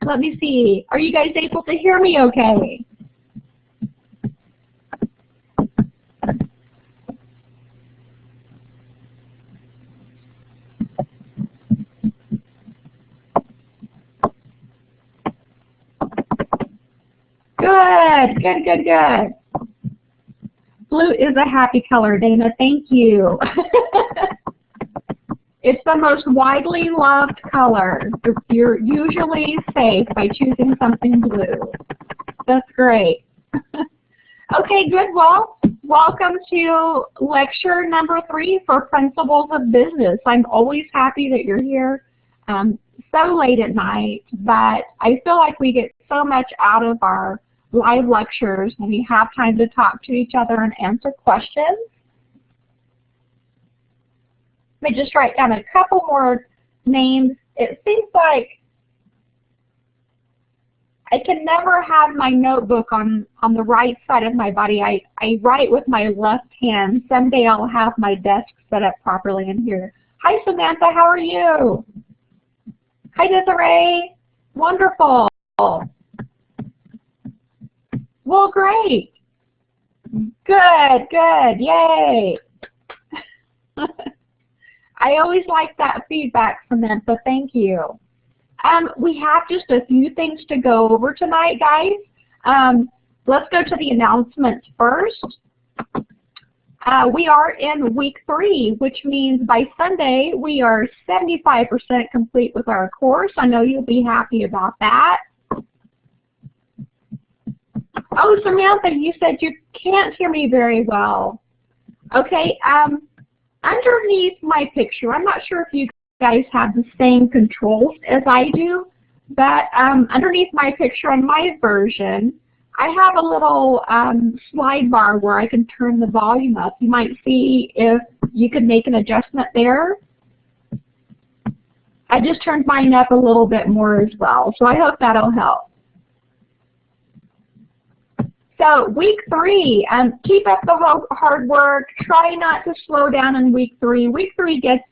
Let me see. Are you guys able to hear me okay? Good, good, good, good. Blue is a happy color, Dana. Thank you. It's the most widely loved color. You're usually safe by choosing something blue. That's great. Okay, good. Well, welcome to lecture number 3 for Principles of Business. I'm always happy that you're here so late at night, but I feel like we get so much out of our live lectures when we have time to talk to each other and answer questions. Let me just write down a couple more names. It seems like I can never have my notebook on the right side of my body. I write with my left hand. Someday I'll have my desk set up properly in here. Hi Samantha, how are you? Hi Desiree. Wonderful. Well, great. Good, good, yay. I always like that feedback, Samantha. Thank you. We have just a few things to go over tonight, guys. Let's go to the announcements first. We are in week 3, which means by Sunday we are 75% complete with our course. I know you'll be happy about that. Oh, Samantha, you said you can't hear me very well. Okay, underneath my picture, I'm not sure if you guys have the same controls as I do, but underneath my picture on my version, I have a little slide bar where I can turn the volume up. You might see if you could make an adjustment there. I just turned mine up a little bit more as well, so I hope that'll help. So week 3, keep up the hard work. Try not to slow down in week 3. Week 3 gets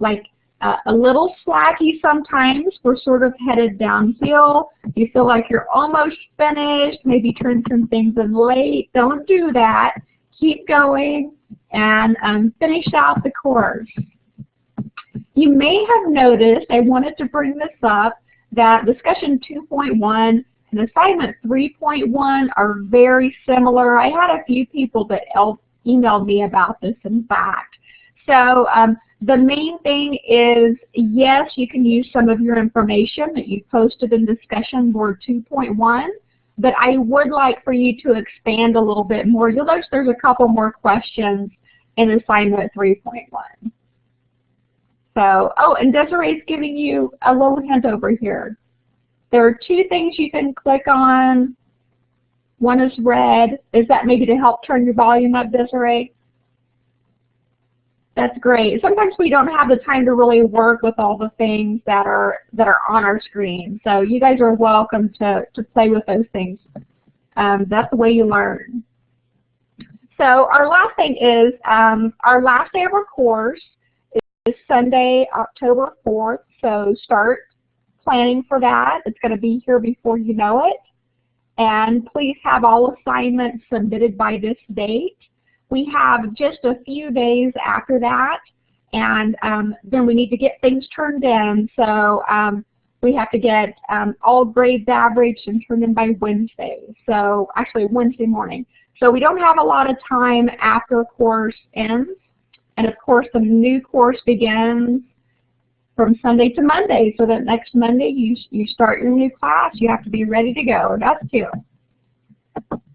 like a little slacky sometimes. We're sort of headed downhill. You feel like you're almost finished, maybe turn some things in late. Don't do that. Keep going and finish out the course. You may have noticed, I wanted to bring this up, that discussion 2.1 and assignment 3.1 are very similar. I had a few people that emailed me about this, in fact. So the main thing is, yes, you can use some of your information that you posted in discussion board 2.1, but I would like for you to expand a little bit more. You'll notice there's a couple more questions in assignment 3.1. So, oh, and Desiree's giving you a little hint over here. There are 2 things you can click on. One is red. Is that maybe to help turn your volume up, Desiree? That's great. Sometimes we don't have the time to really work with all the things that are on our screen. So you guys are welcome to play with those things. That's the way you learn. So our last thing is our last day of our course is Sunday, October 4th. So start planning for that. It's going to be here before you know it. And please have all assignments submitted by this date. We have just a few days after that, and then we need to get things turned in. So we have to get all grades averaged and turned in by Wednesday. So actually Wednesday morning. So we don't have a lot of time after course ends. And of course the new course begins from Sunday to Monday, so that next Monday you start your new class. You have to be ready to go. That's 2.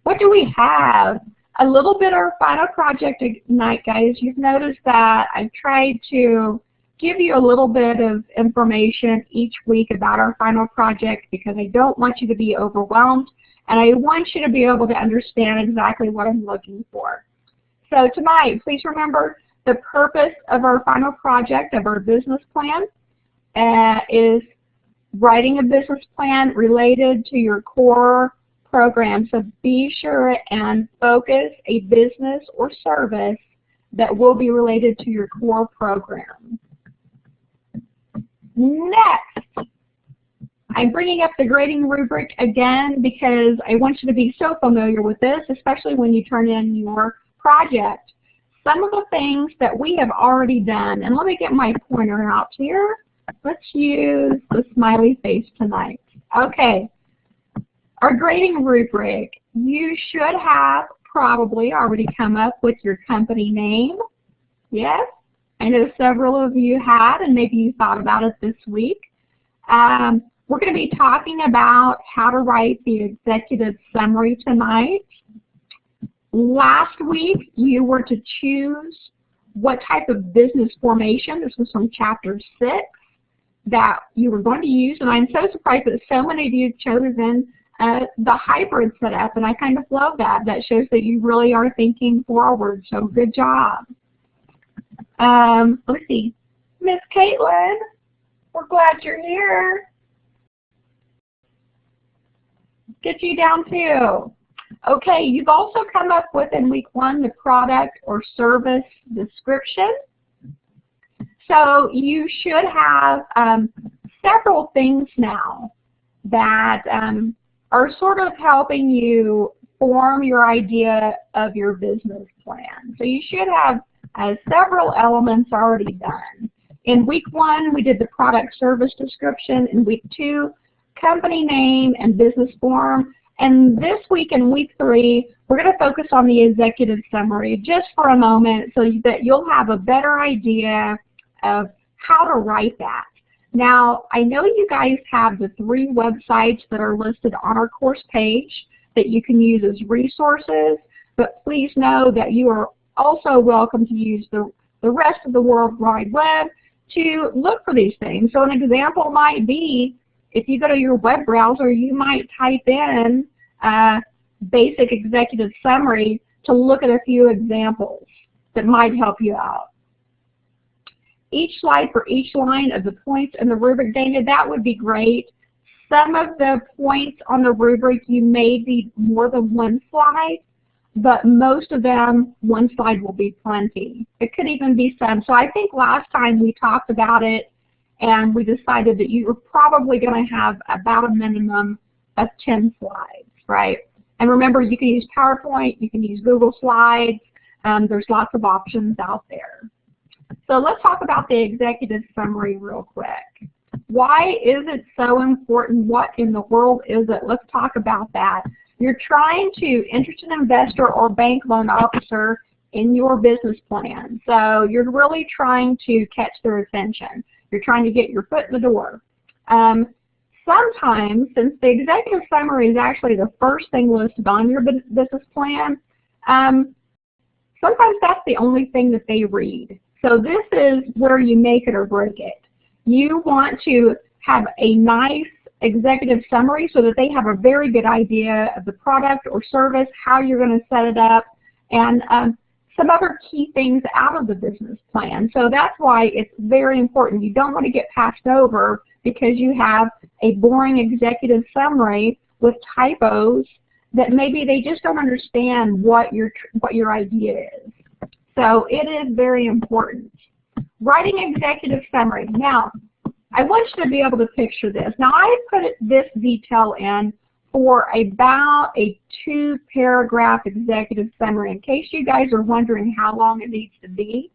What do we have? A little bit of our final project tonight, guys. You've noticed that I've tried to give you a little bit of information each week about our final project because I don't want you to be overwhelmed, and I want you to be able to understand exactly what I'm looking for. So tonight, please remember the purpose of our final project of our business plan is writing a business plan related to your core program. So be sure and focus a business or service that will be related to your core program. Next, I'm bringing up the grading rubric again because I want you to be so familiar with this, especially when you turn in your project. Some of the things that we have already done, and let me get my pointer out here. Let's use the smiley face tonight. Okay, our grading rubric. You should have probably already come up with your company name. Yes, I know several of you had, and maybe you thought about it this week. We're going to be talking about how to write the executive summary tonight. Last week, you were to choose what type of business formation, this was from Chapter 6, that you were going to use, and I'm so surprised that so many of you have chosen the hybrid setup, and I kind of love that. That shows that you really are thinking forward, so good job. Let's see, Miss Caitlin, we're glad you're here. Get you down too. Okay, you've also come up with in week 1 the product or service description. So you should have several things now that are sort of helping you form your idea of your business plan. So you should have several elements already done. In week 1, we did the product service description. In week 2, company name and business form. And this week in week 3, we're going to focus on the executive summary just for a moment so that you'll have a better idea of how to write that. Now, I know you guys have the 3 websites that are listed on our course page that you can use as resources, but please know that you are also welcome to use the rest of the World Wide Web to look for these things. So an example might be, if you go to your web browser, you might type in basic executive summary to look at a few examples that might help you out. Each slide for each line of the points in the rubric data, that would be great. Some of the points on the rubric, you may need more than 1 slide, but most of them, 1 slide will be plenty. It could even be some. So I think last time we talked about it, and we decided that you were probably going to have about a minimum of 10 slides, right? And remember, you can use PowerPoint, you can use Google Slides, there's lots of options out there. So let's talk about the executive summary real quick. Why is it so important? What in the world is it? Let's talk about that. You're trying to interest an investor or bank loan officer in your business plan. So you're really trying to catch their attention. You're trying to get your foot in the door. Sometimes, since the executive summary is actually the first thing listed on your business plan, sometimes that's the only thing that they read. So this is where you make it or break it. You want to have a nice executive summary so that they have a very good idea of the product or service, how you're going to set it up, and some other key things out of the business plan. So that's why it's very important. You don't want to get passed over because you have a boring executive summary with typos that maybe they just don't understand what your idea is. So it is very important. Writing executive summary. Now, I want you to be able to picture this. Now, I put this detail in for about a 2-paragraph executive summary. In case you guys are wondering how long it needs to be,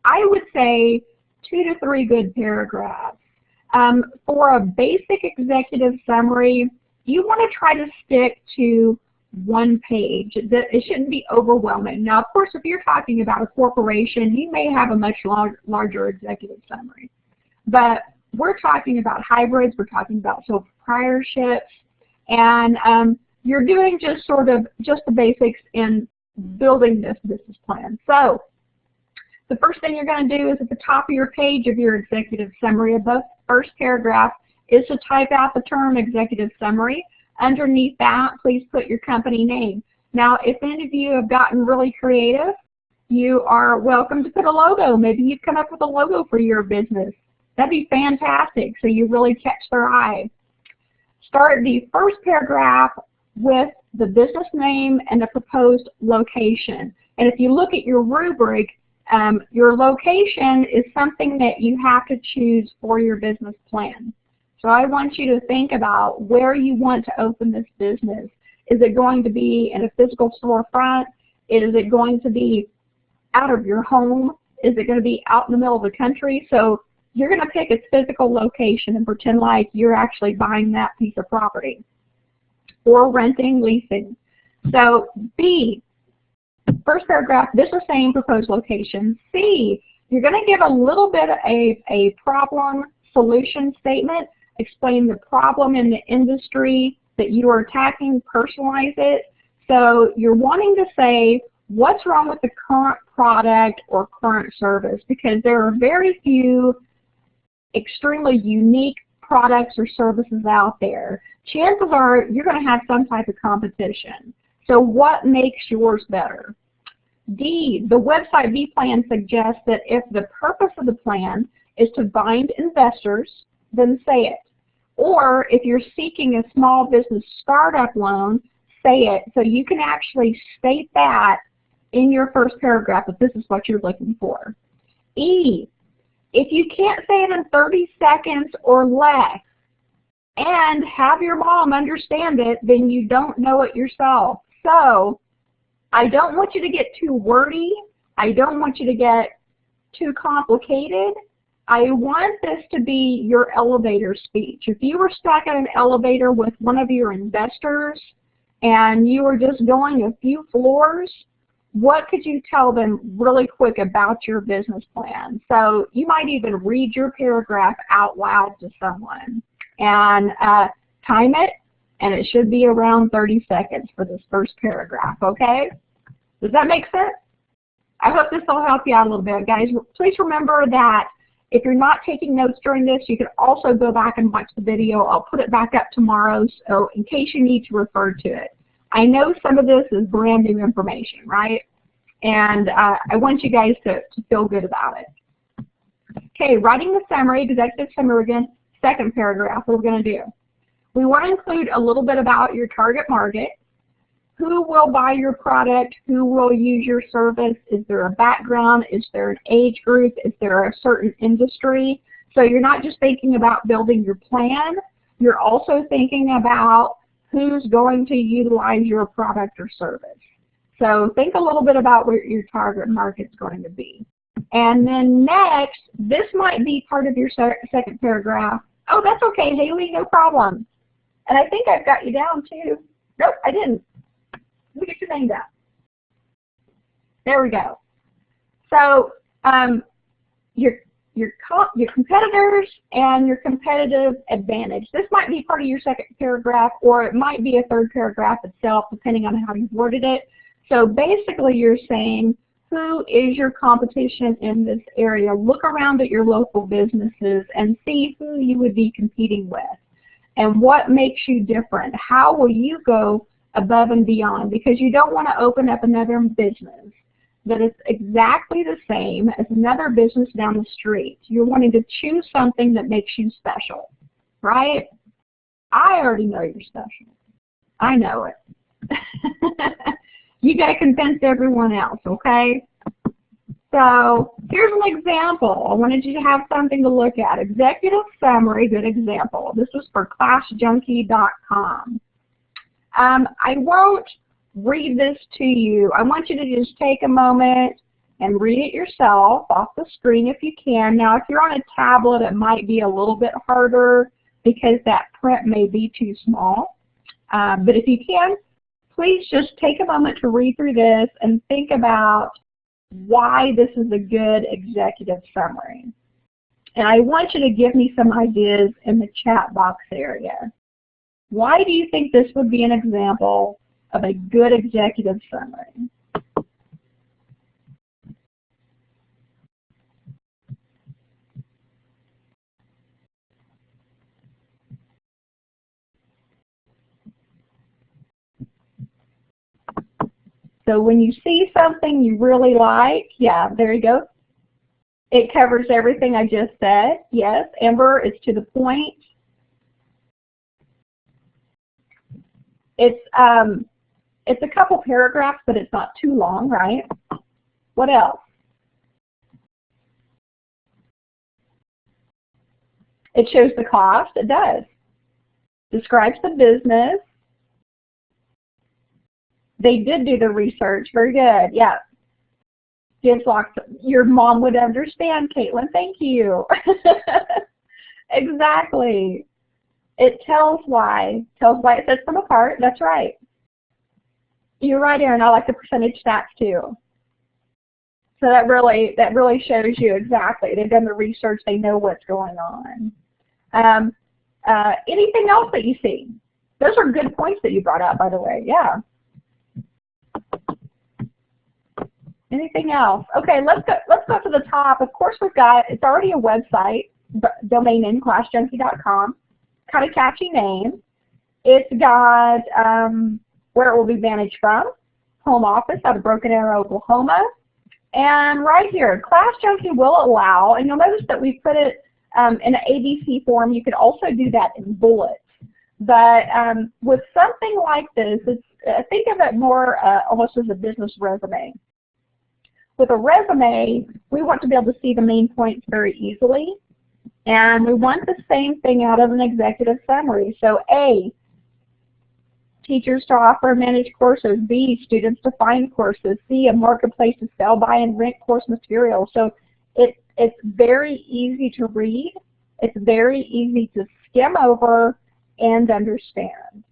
I would say 2 to 3 good paragraphs. For a basic executive summary, you want to try to stick to 1 page. It shouldn't be overwhelming. Now, of course, if you're talking about a corporation, you may have a much larger executive summary. But we're talking about hybrids, we're talking about sole proprietorships, and you're doing just the basics in building this business plan. So the first thing you're going to do is at the top of your page of your executive summary, above the first paragraph, is to type out the term executive summary. Underneath that, please put your company name. Now, if any of you have gotten really creative, you are welcome to put a logo. Maybe you've come up with a logo for your business. That'd be fantastic, so you really catch their eye. Start the first paragraph with the business name and the proposed location. And if you look at your rubric, your location is something that you have to choose for your business plan. So I want you to think about where you want to open this business. Is it going to be in a physical storefront? Is it going to be out of your home? Is it going to be out in the middle of the country? So you're going to pick its physical location and pretend like you're actually buying that piece of property or renting, leasing. So B, first paragraph, this is saying proposed location. C, you're going to give a little bit of a problem solution statement, explain the problem in the industry that you are attacking, personalize it. So you're wanting to say what's wrong with the current product or current service, because there are very few extremely unique products or services out there. Chances are you're going to have some type of competition. So what makes yours better? D, the website B plan suggests that if the purpose of the plan is to bind investors, then say it. Or if you're seeking a small business startup loan, say it. So you can actually state that in your first paragraph that this is what you're looking for. E, if you can't say it in 30 seconds or less and have your mom understand it, then you don't know it yourself. So I don't want you to get too wordy. I don't want you to get too complicated. I want this to be your elevator speech. If you were stuck in an elevator with one of your investors and you were just going a few floors, what could you tell them really quick about your business plan? So you might even read your paragraph out loud to someone and time it, and it should be around 30 seconds for this first paragraph, okay? Does that make sense? I hope this will help you out a little bit, guys. Please remember that if you're not taking notes during this, you can also go back and watch the video. I'll put it back up tomorrow, so in case you need to refer to it. I know some of this is brand new information, right? And I want you guys to feel good about it. Okay, writing the summary, executive summary again, second paragraph, what we're going to do. We want to include a little bit about your target market. Who will buy your product? Who will use your service? Is there a background? Is there an age group? Is there a certain industry? So you're not just thinking about building your plan, you're also thinking about who's going to utilize your product or service. So think a little bit about where your target market's going to be. And then next, this might be part of your second paragraph. Oh, that's okay, Haley, no problem. And I think I've got you down too. Nope, I didn't. Let me get your name down. There we go. So your competitors and your competitive advantage. This might be part of your second paragraph, or it might be a third paragraph itself, depending on how you've worded it. So basically you're saying, who is your competition in this area? Look around at your local businesses and see who you would be competing with. And what makes you different? How will you go above and beyond? Because you don't want to open up another business that is exactly the same as another business down the street. You're wanting to choose something that makes you special, right? I already know you're special. I know it. You got to convince everyone else, okay? So here's an example. I wanted you to have something to look at. Executive summary, good example. This was for ClassJunkie.com. I won't read this to you. I want you to just take a moment and read it yourself off the screen if you can. Now, if you're on a tablet, it might be a little bit harder because that print may be too small. But if you can, please just take a moment to read through this and think about why this is a good executive summary. And I want you to give me some ideas in the chat box area. Why do you think this would be an example of a good executive summary? So when you see something you really like, yeah, there you go. It covers everything I just said. Yes, Amber, it's to the point. It's a couple paragraphs, but it's not too long, right? What else? It shows the cost. It does. Describes the business. They did do the research. Very good. Yeah. Gives lots of, your mom would understand, Caitlin. Thank you. Exactly. It tells why. Tells why it sets them apart. That's right. You're right, Erin. I like the percentage stats too. So that really shows you exactly. They've done the research. They know what's going on. Anything else that you see? Those are good points that you brought up, by the way. Yeah. Anything else? Okay, let's go to the top. Of course, it's already a website, domain name classjunkie.com. Kind of catchy name. It's got where it will be managed from, home office out of Broken Arrow, Oklahoma. And right here, Class Junkie will allow, and you'll notice that we put it in an ABC form. You could also do that in bullets. But with something like this, think of it more almost as a business resume. With a resume, we want to be able to see the main points very easily. And we want the same thing out of an executive summary. So A, teachers to offer and manage courses. B, students to find courses. C, a marketplace to sell, buy, and rent course materials. So it's very easy to read. It's very easy to skim over and understand.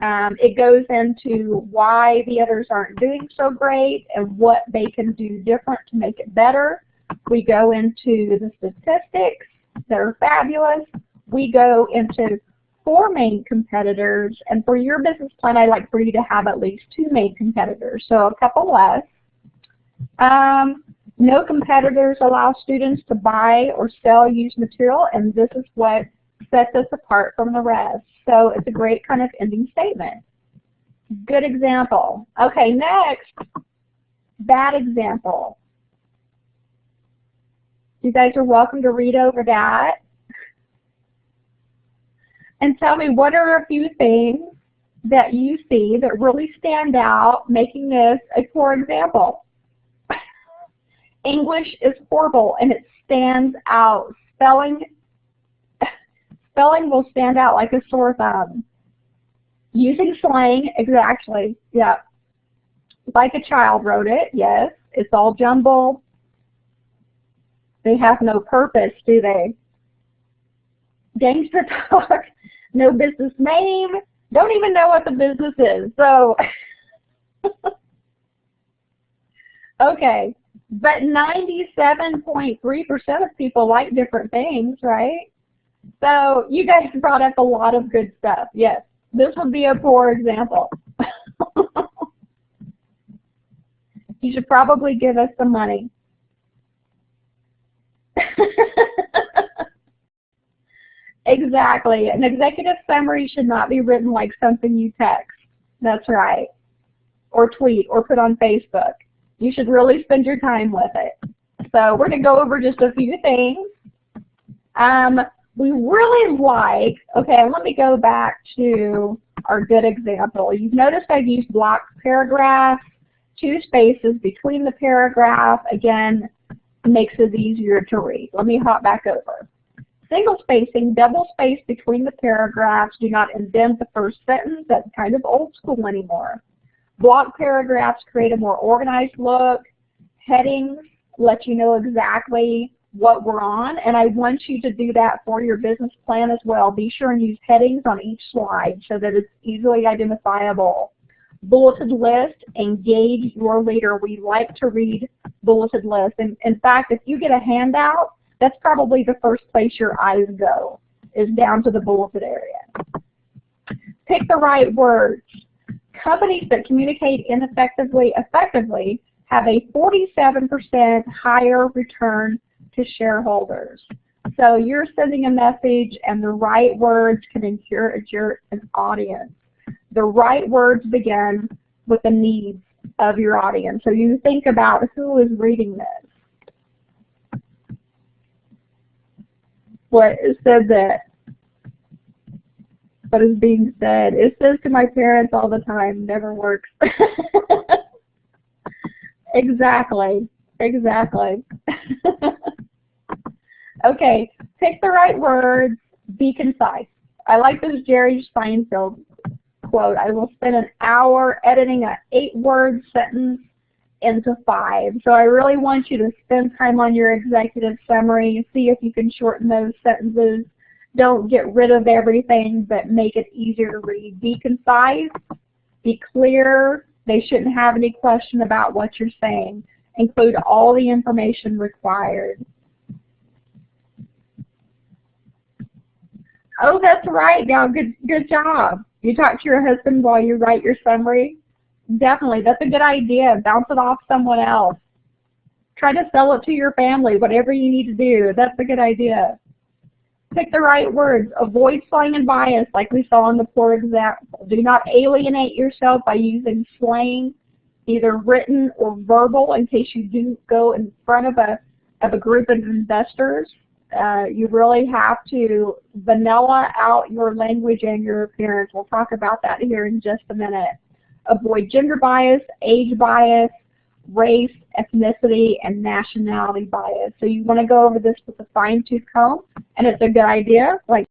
It goes into why the others aren't doing so great and what they can do different to make it better. We go into the statistics that are fabulous. We go into 4 main competitors, and for your business plan, I'd like for you to have at least 2 main competitors, so a couple less. No competitors allow students to buy or sell used material, and this is what sets us apart from the rest. So it's a great kind of ending statement. Good example. Okay, next, bad example. You guys are welcome to read over that and tell me what are a few things that you see that really stand out, making this a poor example. English is horrible and it stands out. Spelling will stand out like a sore thumb. Using slang, exactly, yeah. Like a child wrote it, yes. It's all jumbled. They have no purpose, do they? Gangster talk, no business name, don't even know what the business is. So, okay, but 97.3% of people like different things, right? So you guys brought up a lot of good stuff. Yes, this would be a poor example. You should probably give us some money. Exactly. An executive summary should not be written like something you text. That's right. Or tweet or put on Facebook. You should really spend your time with it. So we're going to go over just a few things. We really like, okay, let me go back to our good example. You've noticed I've used block paragraphs, 2 spaces between the paragraph. Again, makes it easier to read. Let me hop back over. Single spacing, double space between the paragraphs. Do not indent the first sentence. That's kind of old school anymore. Block paragraphs create a more organized look. Headings let you know exactly what we're on, and I want you to do that for your business plan as well. Be sure and use headings on each slide so that it's easily identifiable. Bulleted list, engage your reader. We like to read bulleted lists. And in fact, if you get a handout, that's probably the first place your eyes go, is down to the bulleted area. Pick the right words. Companies that communicate effectively have a 47% higher return to shareholders. So you're sending a message and the right words can encourage an audience. The right words begin with the needs of your audience. So you think about who is reading this. What is said that? What is being said? It says to my parents all the time, never works. Exactly. Exactly. Okay, Pick the right words. Be concise. I like this Jerry Seinfeld quote. I will spend an hour editing an 8-word sentence into 5. So I really want you to spend time on your executive summary. See if you can shorten those sentences. Don't get rid of everything, but make it easier to read. Be concise. Be clear. They shouldn't have any question about what you're saying. Include all the information required. Oh, that's right. Now, good job. You talk to your husband while you write your summary? Definitely. That's a good idea. Bounce it off someone else. Try to sell it to your family, whatever you need to do. That's a good idea. Pick the right words. Avoid slang and bias like we saw in the poor example. Do not alienate yourself by using slang, either written or verbal, in case you do go in front of a group of investors. You really have to vanilla out your language and your appearance. We'll talk about that here in just a minute. Avoid gender bias, age bias, race, ethnicity, and nationality bias. So you want to go over this with a fine-tooth comb, and it's a good idea. Like